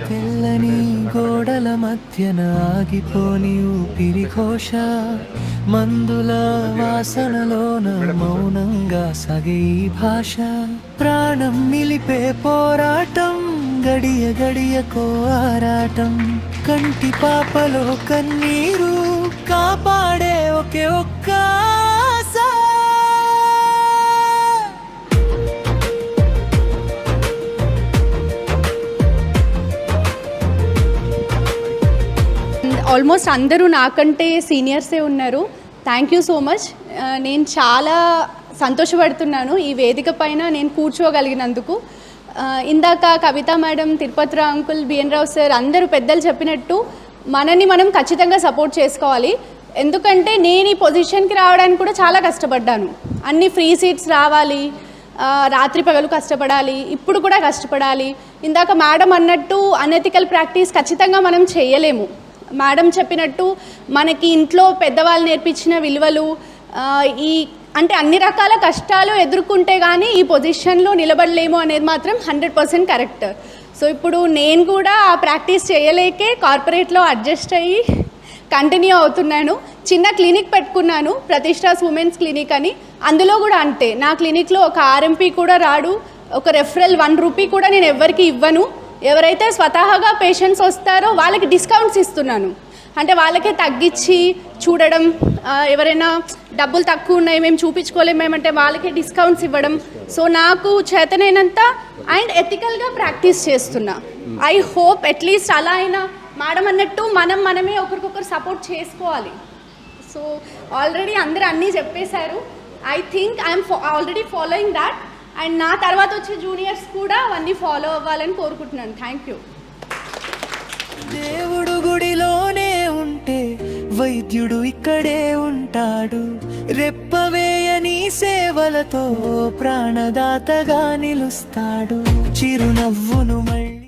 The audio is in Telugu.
తెల్లని గోడల మధ్యన ఆగిపోని ఊపిరి ఘోష, మందుల వాసనలోన మౌనంగా సగే ఈ భాష, ప్రాణం నిలిపే పోరాటం, గడియ గడియకో ఆరాటం, కంటి పాపలో కన్నీరు కాపాడే ఒకే ఒక్క ఆశ. ఆల్మోస్ట్ అందరూ నాకంటే సీనియర్సే ఉన్నారు. Thank you so much. నేను చాలా సంతోషపడుతున్నాను ఈ వేదిక పైన నేను కూర్చోగలిగినందుకు. ఇందాక కవిత మేడం, తిరుపతిరావు అంకుల్, బిఎన్ రావు సార్ అందరూ పెద్దలు చెప్పినట్టు మనని మనం ఖచ్చితంగా సపోర్ట్ చేసుకోవాలి. ఎందుకంటే నేను ఈ పొజిషన్కి రావడానికి కూడా చాలా కష్టపడ్డాను. అన్ని ఫ్రీ సీట్స్ రావాలి, రాత్రి పగలు కష్టపడాలి, ఇప్పుడు కూడా కష్టపడాలి. ఇందాక మేడం అన్నట్టు అనెథికల్ ప్రాక్టీస్ ఖచ్చితంగా మనం చేయలేము. మేడం చెప్పినట్టు మనకి ఇంట్లో పెద్దవాళ్ళు నేర్పించిన విలువలు, ఈ అంటే అన్ని రకాల కష్టాలు ఎదుర్కొంటే కానీ ఈ పొజిషన్లో నిలబడలేము అనేది మాత్రం 100% కరెక్ట్. సో ఇప్పుడు నేను కూడా ఆ ప్రాక్టీస్ చేయలేకే కార్పొరేట్లో అడ్జస్ట్ అయ్యి కంటిన్యూ అవుతున్నాను. చిన్న క్లినిక్ పెట్టుకున్నాను, ప్రతిష్టాస్ ఉమెన్స్ క్లినిక్ అని. అందులో కూడా అంతే, నా క్లినిక్లో ఒక ఆర్ఎంపీ కూడా రాడు, ఒక రెఫరల్ 1 రూపీ కూడా నేను ఎవరికి ఇవ్వను. ఎవరైతే స్వతహాగా పేషెంట్స్ వస్తారో వాళ్ళకి డిస్కౌంట్స్ ఇస్తున్నాను. అంటే వాళ్ళకే తగ్గించి చూడడం, ఎవరైనా డబ్బులు తక్కువ ఉన్నాయి మేము చూపించుకోలేమేమంటే వాళ్ళకే డిస్కౌంట్స్ ఇవ్వడం. సో నాకు చేతనైనంత అండ్ ఎథికల్గా ప్రాక్టీస్ చేస్తున్నా. ఐ హోప్ అట్లీస్ట్ అలా అయినా మేడం అన్నట్టు మనమే ఒకరికొకరు సపోర్ట్ చేసుకోవాలి. సో ఆల్రెడీ అందరూ అన్నీ చెప్పేశారు. I think I'm already following that. And నా తర్వాత వచ్చే జూనియర్స్ కూడా అవన్నీ ఫాలో అవ్వాలని కోరుకుంటున్నాను. Thank you. దేవుడు గుడిలోనే ఉంటే వైద్యుడు ఇక్కడే ఉంటాడు, రెప్పవేయని సేవలతో ప్రాణదాతగా నిలుస్తాడు, చిరునవ్వును మళ్ళీ